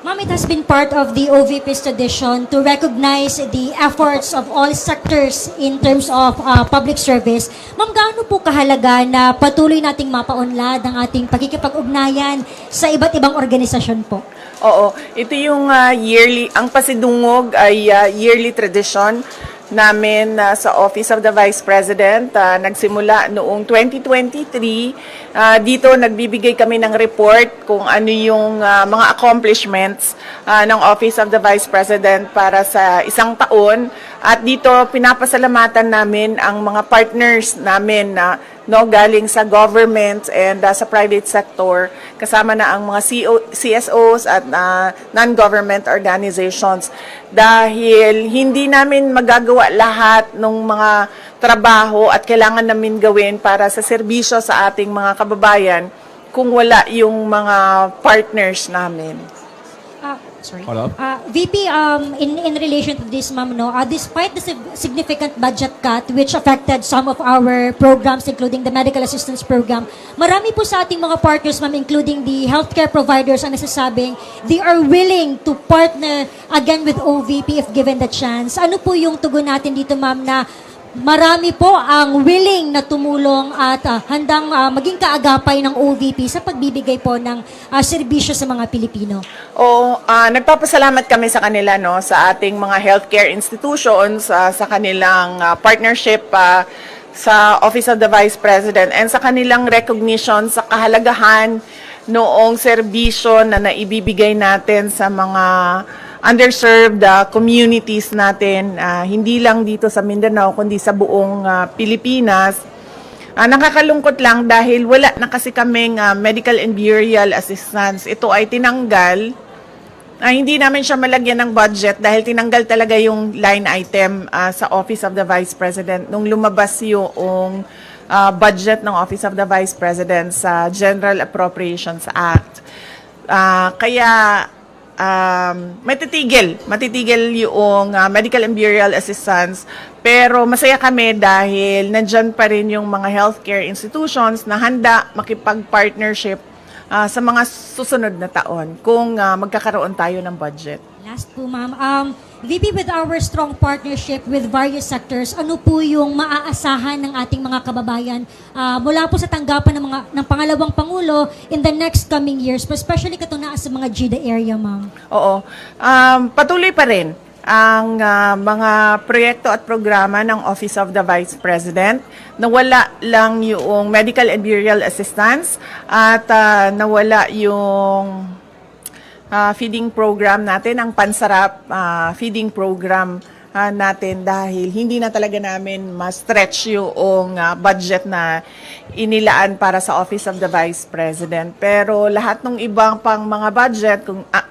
Ma'am, it has been part of the OVP's tradition to recognize the efforts of all sectors in terms of public service. Ma'am, gaano po kahalaga na patuloy nating mapaunlad ang ating pagkikipag-ugnayan sa iba't ibang organisasyon po? Oo, ito yung yearly, ang pasidungog ay yearly tradition namin sa Office of the Vice President. Nagsimula noong 2023. Dito nagbibigay kami ng report kung ano yung mga accomplishments ng Office of the Vice President para sa isang taon. At dito pinapasalamatan namin ang mga partners namin na galing sa government and sa private sector, kasama na ang mga CSOs at non-government organizations, dahil hindi namin magagawa lahat ng mga trabaho at kailangan namin gawin para sa serbisyo sa ating mga kababayan kung wala yung mga partners namin. Follow up? VP, in relation to this, ma'am, despite the significant budget cut which affected some of our programs, including the medical assistance program, marami po sa ating mga partners, ma'am, including the healthcare providers, ang nagsasabing they are willing to partner again with OVP if given the chance. Ano po yung tugon natin dito, ma'am, na marami po ang willing na tumulong at handang maging kaagapay ng OVP sa pagbibigay po ng serbisyo sa mga Pilipino? O nagpapasalamat kami sa kanila, sa ating mga healthcare institutions, sa kanilang partnership sa Office of the Vice President, and sa kanilang recognition sa kahalagahan noong serbisyo na naibibigay natin sa mga underserved communities natin, hindi lang dito sa Mindanao kundi sa buong Pilipinas. Nakakalungkot lang dahil wala na kasi kaming medical and burial assistance. Ito ay tinanggal. Hindi namin siya malagyan ng budget dahil tinanggal talaga yung line item sa Office of the Vice President nung lumabas yung budget ng Office of the Vice President sa General Appropriations Act. Kaya matitigil yung medical and burial assistance, pero masaya kami dahil nandyan pa rin yung mga healthcare institutions na handa makipag-partnership sa mga susunod na taon kung magkakaroon tayo ng budget. Last po, ma'am. VP, with our strong partnership with various sectors, ano po yung maaasahan ng ating mga kababayan mula po sa tanggapan ng pangalawang Pangulo in the next coming years, especially katong naa sa mga GIDA area, ma'am? Oo. Patuloy pa rin ang mga proyekto at programa ng Office of the Vice President. Nawala lang yung medical and burial assistance at nawala yung feeding program natin, ang Pansarap feeding program natin, dahil hindi na talaga namin ma-stretch yung budget na inilaan para sa Office of the Vice President. Pero lahat ng ibang pang mga budget,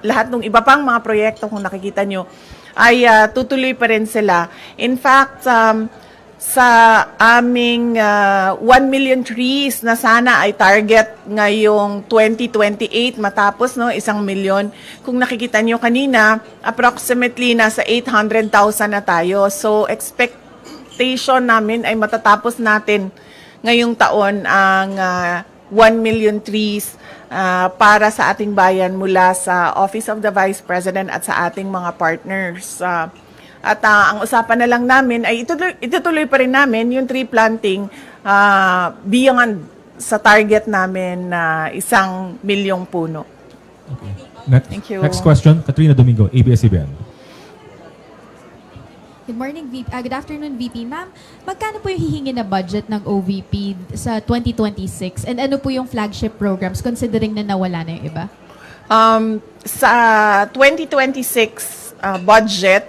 lahat ng iba pang mga proyekto kung nakikita nyo, ay tutuloy pa rin sila. In fact, sa aming 1 million trees na sana ay target ngayong 2028 matapos 1 million. Kung nakikita nyo kanina, approximately nasa 800,000 na tayo. So expectation namin ay matatapos natin ngayong taon ang 1 million trees para sa ating bayan mula sa Office of the Vice President at sa ating mga partners. At ang usapan na lang namin ay itutuloy pa rin namin yung tree planting beyond sa target namin na 1 milyong puno. Okay. Next, Thank you. Next question, Katrina Domingo, ABS-CBN. Good morning, VP. Good afternoon, VP. Ma'am, magkano po yung hihingi na budget ng OVP sa 2026? And ano po yung flagship programs considering na nawala na yung iba? Sa 2026 budget,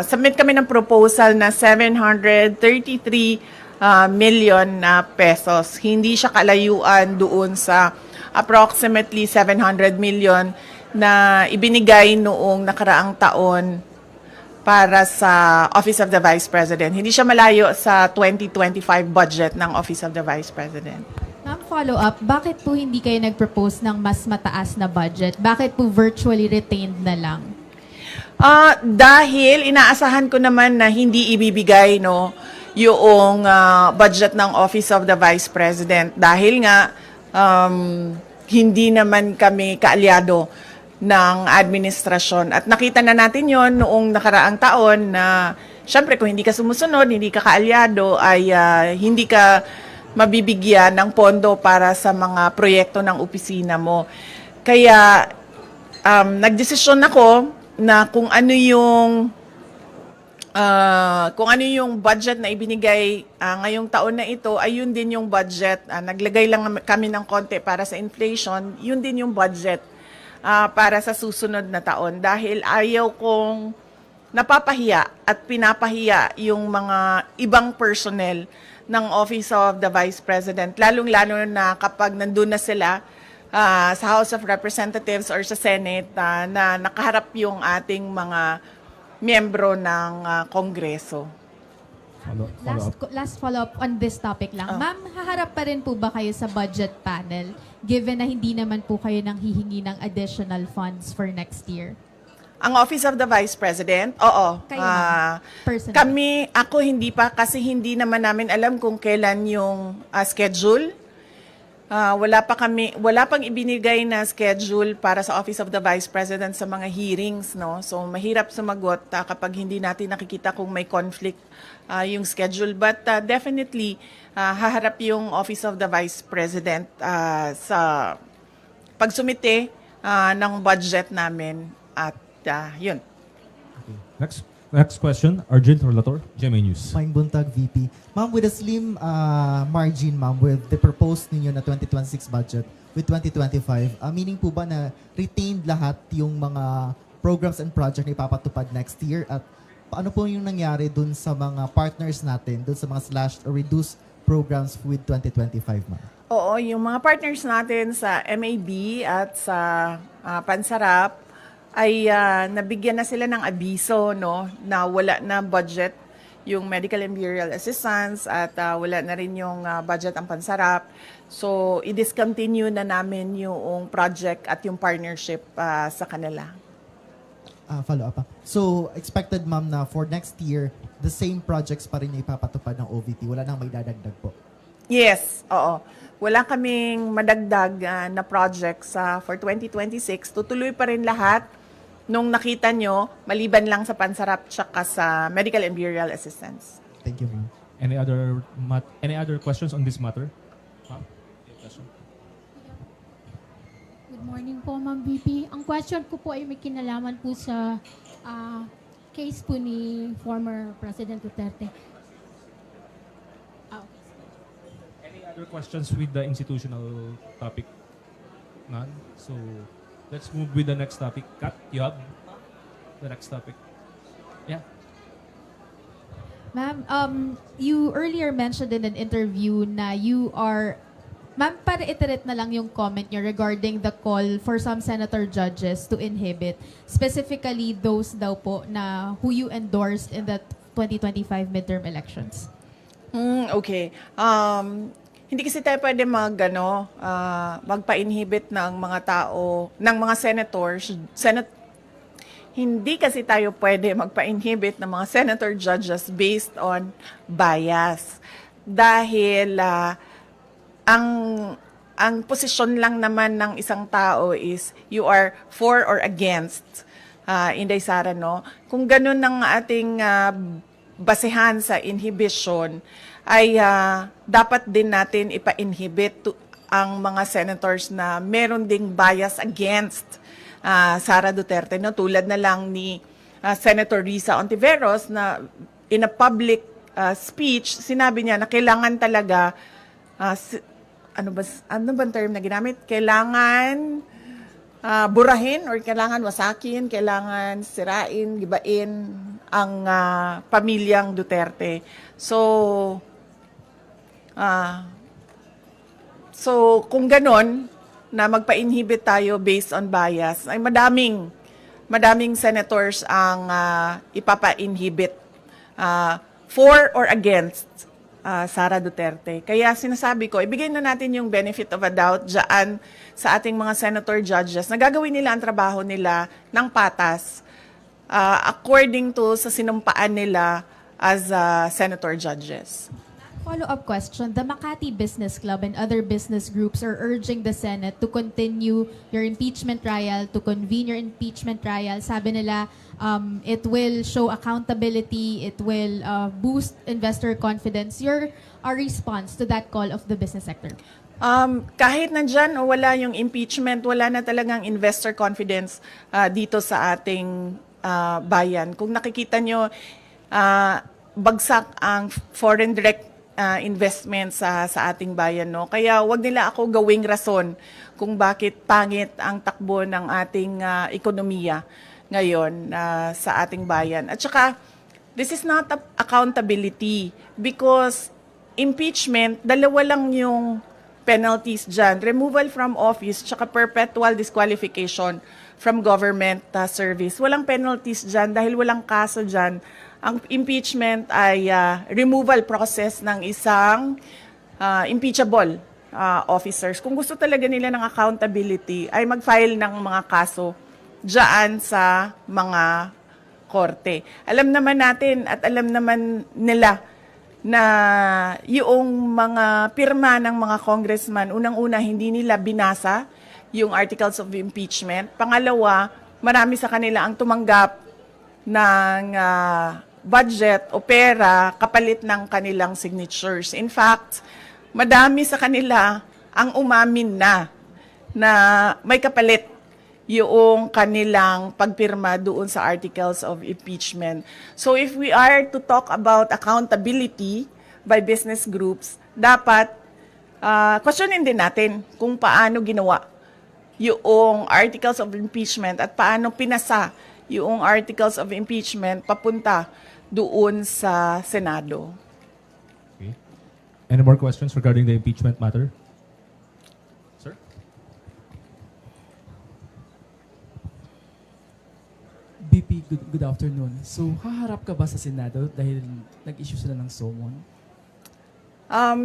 submit kami ng proposal na 733 million pesos. Hindi siya kalayuan doon sa approximately 700 million na ibinigay noong nakaraang taon para sa Office of the Vice President. Hindi siya malayo sa 2025 budget ng Office of the Vice President. Ma'am, follow up, bakit po hindi kayo nag-propose ng mas mataas na budget? Bakit po virtually retained na lang? Dahil inaasahan ko naman na hindi ibibigay yung budget ng Office of the Vice President, dahil nga hindi naman kami kaalyado ng administrasyon. At nakita na natin yon noong nakaraang taon na syempre kung hindi ka sumusunod, hindi ka kaalyado, ay hindi ka mabibigyan ng pondo para sa mga proyekto ng opisina mo. Kaya nagdesisyon ako na kung ano yung budget na ibinigay ngayong taon na ito, ay yun din yung budget. Naglagay lang kami ng konti para sa inflation, yun din yung budget para sa susunod na taon. Dahil ayaw kong napapahiya at pinapahiya yung mga ibang personnel ng Office of the Vice President, lalong-lalo na kapag nandun na sila sa House of Representatives or sa Senate na nakaharap yung ating mga miyembro ng Kongreso. Last follow-up on this topic lang. Ma'am, haharap pa rin po ba kayo sa budget panel given na hindi naman po kayo nang hihingi ng additional funds for next year? Ang Office of the Vice President, oo. Kayo naman, personally. Ako hindi pa kasi hindi naman namin alam kung kailan yung schedule. Wala pang ibinigay na schedule para sa Office of the Vice President sa mga hearings, no? So mahirap sumagot kapag hindi natin nakikita kung may conflict yung schedule, but definitely haharap yung Office of the Vice President sa pagsumite ng budget namin at yun. Okay. Next question, Arjun Relator, GMA News. Fine Buntag, VP. Ma'am, with a slim margin, ma'am, with the proposed ninyo na 2026 budget with 2025, meaning po ba na retained lahat yung mga programs and project na ipapatupad next year? At paano po yung nangyari dun sa mga partners natin, dun sa mga slashed or reduced programs with 2025, ma'am? Oo, yung mga partners natin sa MAB at sa Pansarap ay nabigyan na sila ng abiso, no, na wala na budget yung medical and burial assistance at wala na rin yung budget ang Pansarap. So, i-discontinue na namin yung project at yung partnership sa kanila. Follow up. So, expected, ma'am, na for next year, the same projects pa rin na ipapatupad ng OVP. Wala nang may dadagdag po. Yes, oo. Wala kaming madagdag na projects for 2026. Tutuloy pa rin lahat nung nakita nyo, maliban lang sa Pansarap tsaka sa medical and burial assistance. Thank you, ma'am. Any other questions on this matter? Ma'am? Good morning po, Ma'am VP. Ang question ko po ay may kinalaman po sa case po ni former President Duterte. Any other questions with the institutional topic? None? So, let's move with the next topic. Kat, you have the next topic. Yeah. Ma'am, you earlier mentioned in an interview na you are... Ma'am, para iterate na lang yung comment nyo regarding the call for some senator judges to inhibit, specifically those daw po na who you endorsed in the 2025 midterm elections. Okay. Hindi kasi tayo pwede magpa-inhibit ng mga tao, ng mga senators. Hindi kasi tayo pwede magpa-inhibit ng mga senator judges based on bias. Dahil ang posisyon lang naman ng isang tao is you are for or against, Inday Sara, no? Kung ganun ang ating basehan sa inhibition, ay dapat din natin ipa-inhibit ang mga senators na meron ding bias against Sara Duterte, no? Tulad na lang ni Senator Risa Ontiveros na in a public speech, sinabi niya na kailangan talaga ano ba term na ginamit? Kailangan burahin or kailangan wasakin, kailangan sirain, gibain ang pamilyang Duterte. So kung ganon, na magpa-inhibit tayo based on bias, ay madaming senators ang ipapa-inhibit for or against Sara Duterte. Kaya sinasabi ko, ibigay na natin yung benefit of a doubt dyan sa ating mga senator judges na gagawin nila ang trabaho nila ng patas according to sa sinumpaan nila as senator judges. Follow-up question. The Makati Business Club and other business groups are urging the Senate to continue your impeachment trial, to convene your impeachment trial. Sabi nila, it will show accountability, it will boost investor confidence. Your response to that call of the business sector? Kahit nandyan o wala yung impeachment, wala na talagang investor confidence dito sa ating bayan. Kung nakikita nyo, bagsak ang foreign direct investment sa ating bayan. No? Kaya wag nila ako gawing rason kung bakit pangit ang takbo ng ating ekonomiya ngayon sa ating bayan. At saka, this is not accountability because impeachment, dalawa lang yung penalties dyan. Removal from office, tsaka perpetual disqualification from government service. Walang penalties dyan dahil walang kaso dyan. Ang impeachment ay removal process ng isang impeachable officers. Kung gusto talaga nila ng accountability, ay mag-file ng mga kaso dyan sa mga korte. Alam naman natin at alam naman nila na yung mga pirma ng mga congressman, unang-una, hindi nila binasa yung articles of impeachment. Pangalawa, marami sa kanila ang tumanggap ng budget o pera kapalit ng kanilang signatures. In fact, madami sa kanila ang umamin na may kapalit yung kanilang pagpirma doon sa articles of impeachment. So if we are to talk about accountability by business groups, dapat questionin din natin kung paano ginawa yung articles of impeachment at paano pinasa yung articles of impeachment papunta doon sa Senado. Okay. Any more questions regarding the impeachment matter? Sir? BP, good afternoon. So, haharap ka ba sa Senado dahil nag-issue sila ng summon?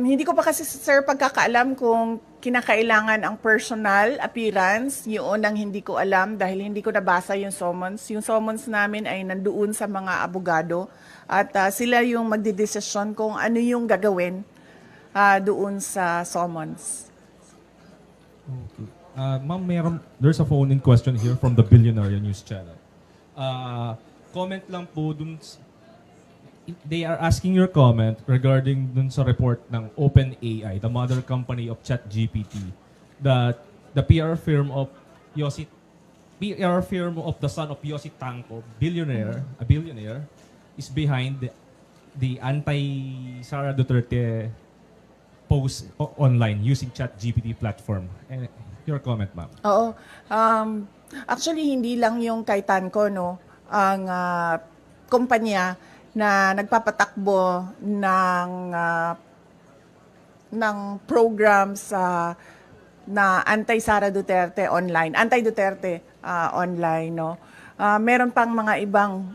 Hindi ko pa kasi, sir, pagkakaalam kung kinakailangan ang personal appearance. Yun ang hindi ko alam dahil hindi ko nabasa yung summons. Yung summons namin ay nandoon sa mga abogado at sila yung magdidesisyon kung ano yung gagawin doon sa summons. Okay. Ma'am, there's a phone-in question here from the Billionaire News Channel. Comment lang po dun they are asking your comment regarding dun sa report ng OpenAI, the mother company of ChatGPT, that the PR firm of the son of Yossi Tanco, a billionaire, is behind the anti-Sara Duterte post online using ChatGPT platform. And your comment, ma'am. Oo. Actually, hindi lang yung kay Tanco, no? Ang kumpanya na nagpapatakbo ng programs na anti-Sara Duterte online, anti-Duterte online, no? Meron pang mga ibang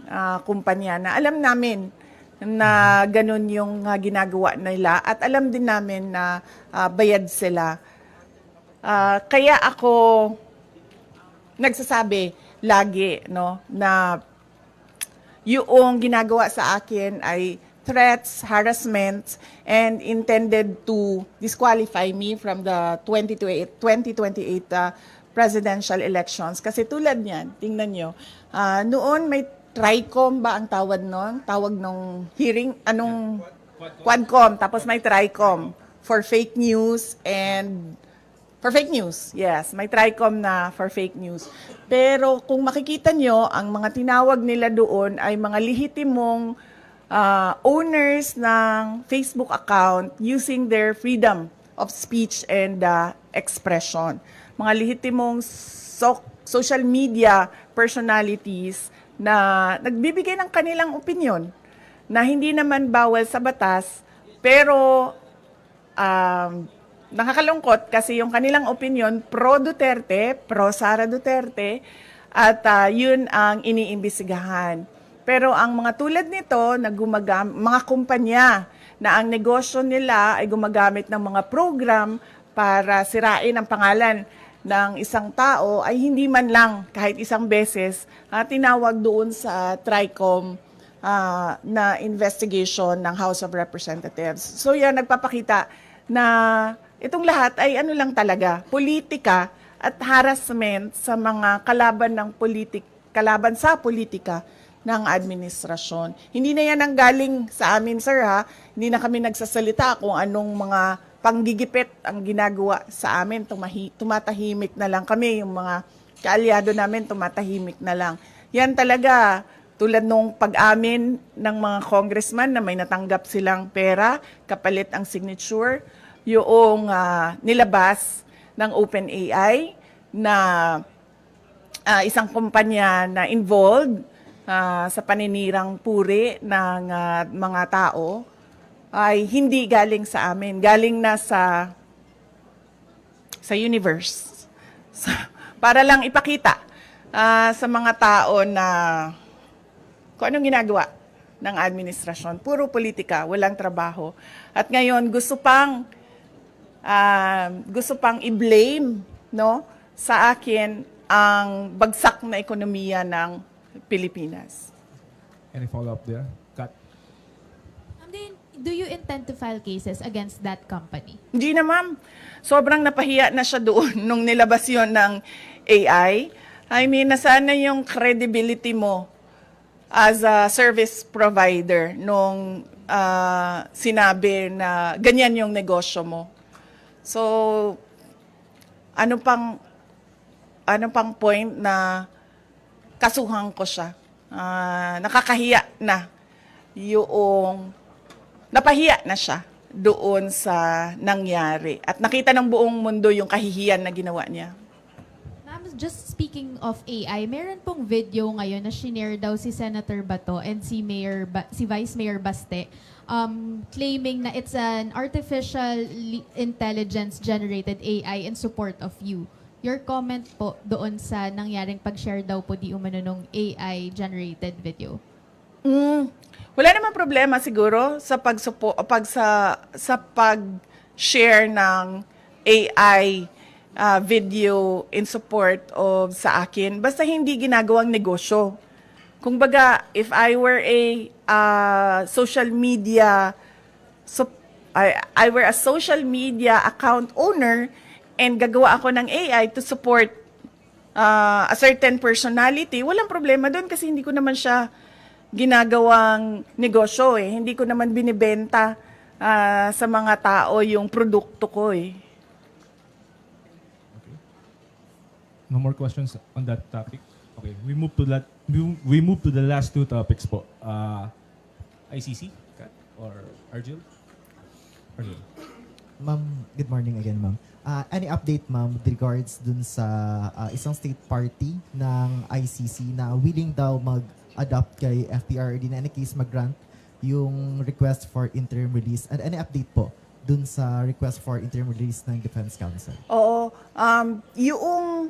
kumpanya na alam namin na ganun yung ginagawa nila at alam din namin na bayad sila. Kaya ako nagsasabi lagi, no, na yung ginagawa sa akin ay threats, harassment, and intended to disqualify me from the 2028 presidential elections. Kasi tulad niyan, tingnan nyo, noon may TRICOM ba ang tawag noon? Tawag nung hearing, Quadcom, tapos may TRICOM for fake news and for fake news, yes. May TRICOM na for fake news. Pero kung makikita nyo, ang mga tinawag nila doon ay mga lehitimong owners ng Facebook account using their freedom of speech and expression. Mga lehitimong social media personalities na nagbibigay ng kanilang opinion na hindi naman bawal sa batas, pero nakakalungkot kasi yung kanilang opinion pro-Duterte, pro-Sara Duterte, at yun ang iniimbestigahan. Pero ang mga tulad nito, mga kumpanya na ang negosyo nila ay gumagamit ng mga program para sirain ang pangalan ng isang tao, ay hindi man lang kahit isang beses tinawag doon sa TRICOM na investigation ng House of Representatives. So yan, nagpapakita na itong lahat ay ano lang talaga, politika at harassment sa mga kalaban sa politika ng administrasyon. Hindi na yan ang galing sa amin, sir, ha? Hindi na kami nagsasalita kung anong mga panggigipit ang ginagawa sa amin. Tumatahimik na lang kami, yung mga kaalyado namin tumatahimik na lang. Yan talaga, tulad nung pag-amin ng mga congressman na may natanggap silang pera, kapalit ang signature, yung nilabas ng OpenAI na isang kumpanya na involved sa paninirang puri ng mga tao ay hindi galing sa amin. Galing na sa universe. Para lang ipakita sa mga tao na kung anong ginagawa ng administrasyon. Puro politika, walang trabaho. At ngayon, gusto pang i-blame, no, sa akin ang bagsak na ekonomiya ng Pilipinas. Any follow-up there? Kat? Do you intend to file cases against that company? Hindi na, ma'am. Sobrang napahiya na siya doon nung nilabas yon ng AI. I mean, nasaan na yung credibility mo as a service provider nung sinabi na ganyan yung negosyo mo. So, ano pang point na kasuhan ko siya? Nakakahiya na napahiya na siya doon sa nangyari. At nakita ng buong mundo yung kahihiyan na ginawa niya. Ma'am, just speaking of AI, meron pong video ngayon na shinare daw si Senator Bato and si Vice Mayor Baste claiming na it's an artificial intelligence generated AI in support of you. Your comment po doon sa nangyaring pag-share daw po di umano nung AI generated video. Wala namang problema siguro sa pag-share ng AI video in support of sa akin. Basta hindi ginagawang negosyo. Kung baga, if I were a social media account owner and gagawa ako ng AI to support a certain personality, walang problema doon kasi hindi ko naman siya ginagawang negosyo eh. Hindi ko naman binibenta sa mga tao yung produkto ko eh. Okay. No more questions on that topic. Okay, we move to the last two topics po. ICC, Kat, or Arjil? Arjil. Ma'am, good morning again, ma'am. Any update, ma'am, with regards dun sa isang state party ng ICC na willing daw mag-adopt kay FPRRD na any case mag-grant yung request for interim release? And any update po dun sa request for interim release ng Defense Council? Oo. Yung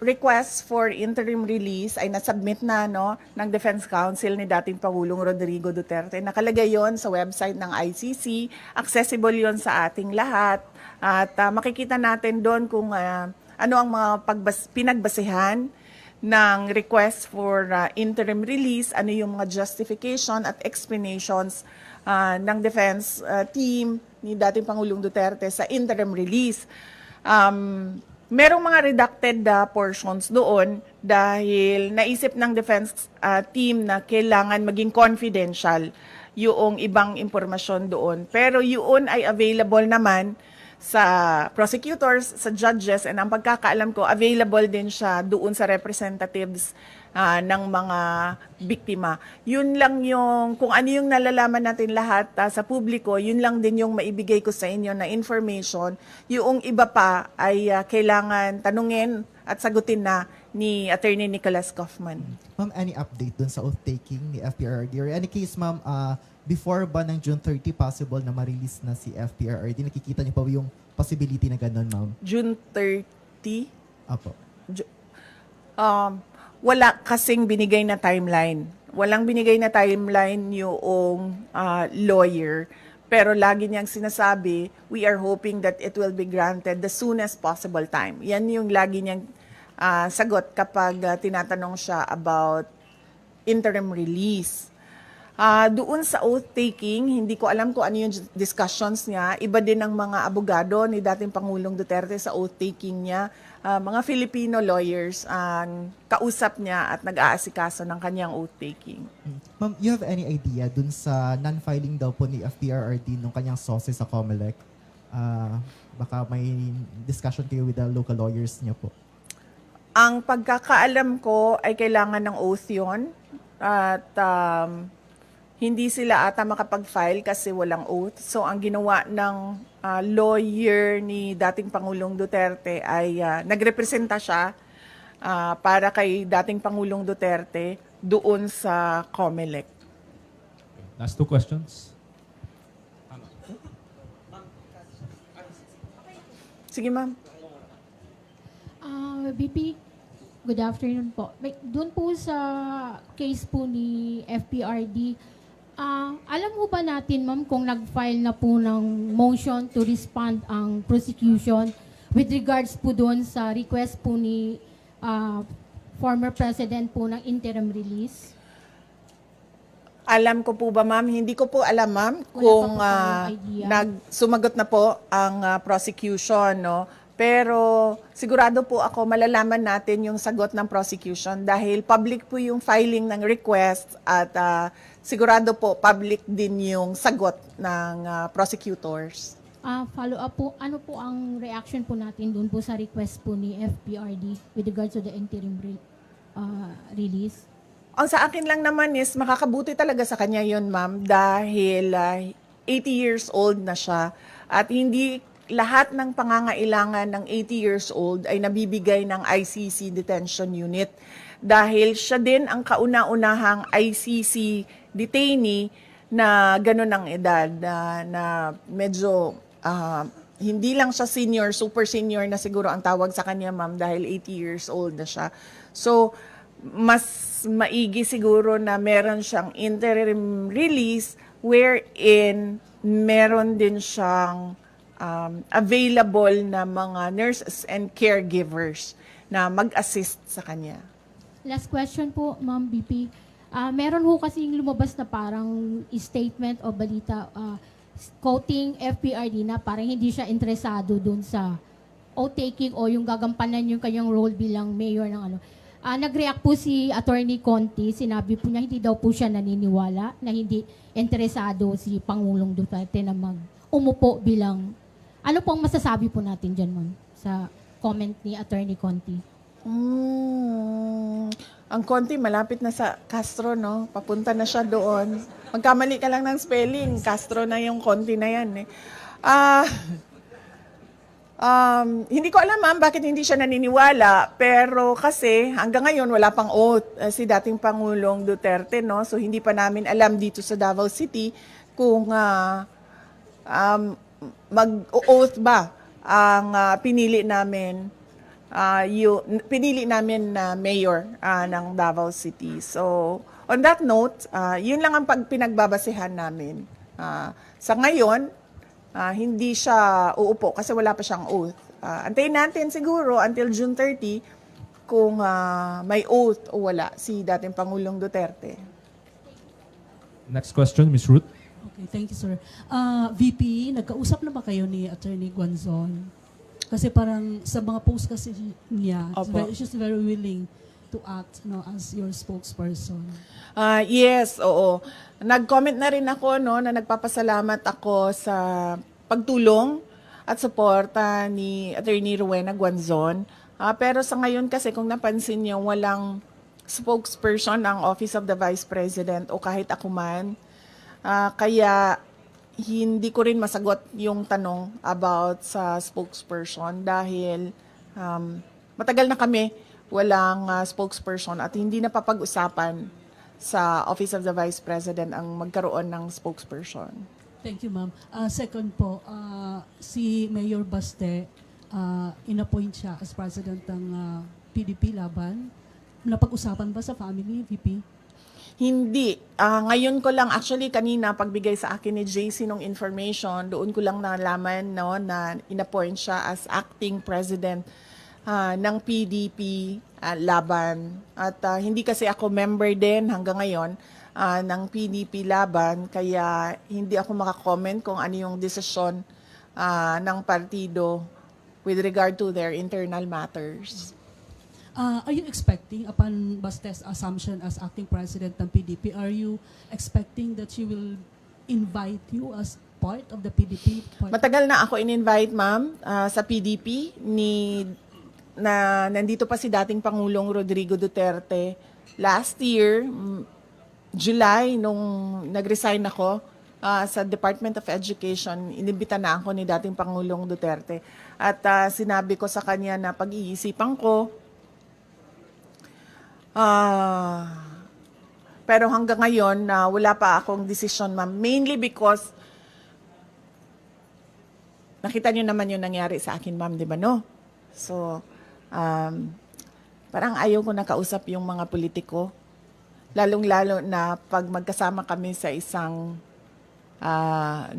request for interim release ay nasubmit na ng Defense Council ni dating Pangulong Rodrigo Duterte. Nakalagay yon sa website ng ICC. Accessible yon sa ating lahat. At makikita natin doon kung ano ang mga pinagbasehan ng request for interim release, ano yung mga justification at explanations ng defense team ni dating Pangulong Duterte sa interim release. Merong mga redacted portions doon dahil naisip ng defense team na kailangan maging confidential yung ibang impormasyon doon. Pero yun ay available naman sa prosecutors, sa judges, and ang pagkakaalam ko, available din siya doon sa representatives ng mga biktima. Yun lang yung, kung ano yung nalalaman natin lahat sa publiko, yun lang din yung maibigay ko sa inyo na information. Yung iba pa ay kailangan tanungin at sagutin na ni Attorney Nicholas Kaufman. Ma'am, any update dun sa oath-taking ni FPRRD? Or any case, ma'am, before ba ng June 30 possible na ma-release na si FPRRD? Nakikita niyo pa yung possibility na ganun, ma'am? June 30? Apo. Wala kasing binigay na timeline. Walang binigay na timeline yung lawyer. Pero lagi niyang sinasabi, we are hoping that it will be granted the soonest possible time. Yan yung lagi niyang sagot kapag tinatanong siya about interim release. Doon sa oath-taking, hindi ko alam kung ano yung discussions niya. Iba din ang mga abogado ni dating Pangulong Duterte sa oath-taking niya. Mga Filipino lawyers ang kausap niya at nag-aasikaso ng kanyang oath-taking. Ma'am, you have any idea dun sa non-filing daw po ni FPRRD nung kanyang sauce sa COMELEC? Baka may discussion kayo with the local lawyers niya po. Ang pagkakaalam ko ay kailangan ng oath yun. At hindi sila ata makapag-file kasi walang oath. So ang ginawa ng lawyer ni dating Pangulong Duterte ay nagrepresenta siya para kay dating Pangulong Duterte doon sa COMELEC. Last two questions. Sige, ma'am. VP, good afternoon po. Doon po sa case po ni FPRD, alam mo ba natin, ma'am, kung nag-file na po ng motion to respond ang prosecution with regards po doon sa request po ni former president po ng interim release? Alam ko po ba, ma'am? Hindi ko po alam, ma'am, Wala kung pa po tayong idea. sumagot na po ang prosecution, no? Pero sigurado po ako malalaman natin yung sagot ng prosecution dahil public po yung filing ng request at sigurado po public din yung sagot ng prosecutors. Follow up po, ano po ang reaction po natin doon po sa request po ni FPRD with regards to the interim release? Ang sa akin lang naman is makakabuti talaga sa kanya yun, ma'am, dahil 80 years old na siya at hindi lahat ng pangangailangan ng 80 years old ay nabibigay ng ICC detention unit dahil siya din ang kauna-unahang ICC detainee na ganun ang edad na medyo hindi lang siya senior, super senior na siguro ang tawag sa kanya, ma'am, dahil 80 years old na siya. So, mas maigi siguro na meron siyang interim release wherein meron din siyang available na mga nurses and caregivers na mag-assist sa kanya. Last question po, Ma'am BP. Meron ho kasing lumabas na parang statement o balita quoting FPRD na parang hindi siya interesado dun sa oath-taking o yung gagampanan yung kanyang role bilang mayor ng ano. Nag-react po si Attorney Conti, sinabi po niya hindi daw po siya naniniwala na hindi interesado si Pangulong Duterte na umupo bilang. Ano po ang masasabi po natin dyan, ma'am, sa comment ni Attorney Conti? Ang Conti malapit na sa Castro, no? Papunta na siya doon. Magkamali ka lang ng spelling, Castro na yung Conti na yan. Hindi ko alam, ma'am, bakit hindi siya naniniwala. Pero kasi hanggang ngayon wala pang oath si dating Pangulong Duterte, no? So hindi pa namin alam dito sa Davao City kung mag-oath ba ang pinili namin na mayor ng Davao City. So on that note, yun lang ang pinagbabasehan namin. Sa ngayon, hindi siya uupo kasi wala pa siyang oath. Antayin natin siguro until June 30 kung may oath o wala si dating Pangulong Duterte. Next question, Ms. Ruth. Okay, thank you, sir. VP, nagkausap na ba kayo ni Attorney Guanzon? Kasi parang sa mga post kasi niya, Opo. she's very willing to act as your spokesperson. Yes, oo. Nag-comment na rin ako na nagpapasalamat ako sa pagtulong at suporta ni Attorney Rowena Guanzon. Pero sa ngayon kasi kung napansin niyo, walang spokesperson ang Office of the Vice President o kahit ako man. Kaya hindi ko rin masagot yung tanong about sa spokesperson dahil matagal na kami walang spokesperson at hindi na papag-usapan sa Office of the Vice President ang magkaroon ng spokesperson. Thank you, ma'am. Second po, si Mayor Baste, inappoint siya as president ng PDP Laban. Napag-usapan ba sa family, VP? Hindi. Ngayon ko lang, actually kanina pagbigay sa akin ni JC nung information, doon ko lang nalaman na inappoint siya as acting president ng PDP Laban. At hindi kasi ako member din hanggang ngayon. ng PDP laban, kaya hindi ako makakomment kung ano yung desisyon ng partido with regard to their internal matters. Are you expecting, upon Baste's assumption as acting president ng PDP, are you expecting that she will invite you as part of the PDP? Matagal na ako in-invite, ma'am, sa PDP na nandito pa si dating Pangulong Rodrigo Duterte. Last year, July, nung nag-resign ako sa Department of Education, inibita na ako ni dating Pangulong Duterte. At sinabi ko sa kanya na pag-iisipan ko, pero hanggang ngayon, wala pa akong decision, ma'am. Mainly because nakita niyo naman yung nangyari sa akin, ma'am, di ba, no? So, parang ayaw ko nakausap yung mga politiko. Lalong-lalo na pag magkasama kami sa isang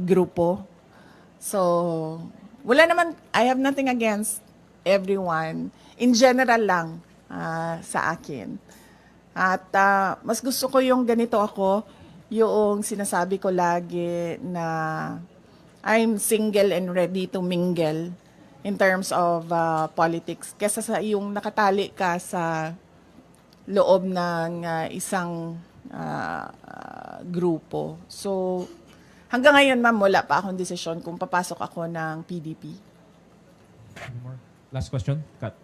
grupo. So, wala naman, I have nothing against everyone. In general lang sa akin. At mas gusto ko yung ganito ako, yung sinasabi ko lagi na I'm single and ready to mingle in terms of politics. Kesa sa yung nakatali ka sa loob ng isang grupo. So, hanggang ngayon, ma'am, wala pa akong desisyon kung papasok ako ng PDP. Any more? Last question, Kat.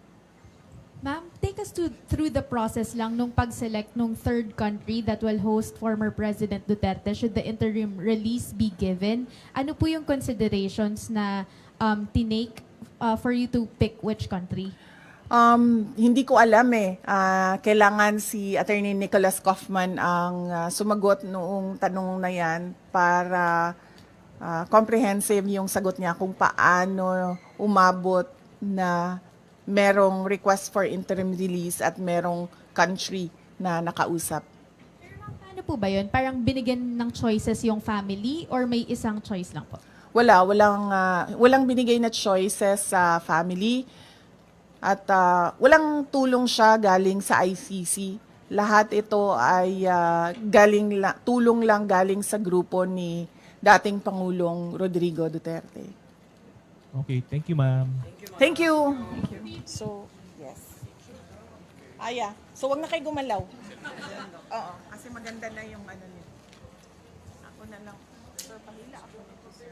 Ma'am, take us through the process lang nung pag-select nung third country that will host former President Duterte should the interim release be given. Ano po yung considerations na tinake for you to pick which country? Hindi ko alam eh. Kailangan si Attorney Nicholas Kaufman ang sumagot noong tanong na yan para comprehensive yung sagot niya kung paano umabot na merong request for interim release at merong country na nakausap. Ano po ba yun? Parang binigyan ng choices yung family or may isang choice lang po? Walang binigay na choices sa family at walang tulong siya galing sa ICC. Lahat ito ay tulong lang galing sa grupo ni dating Pangulong Rodrigo Duterte. Okay, thank you, ma'am. Thank you. So, yes. So wag na kayo gumalaw. Oo, kasi maganda na yung ano niyo. Ako na lang. Sir, pahila ako nito, sir.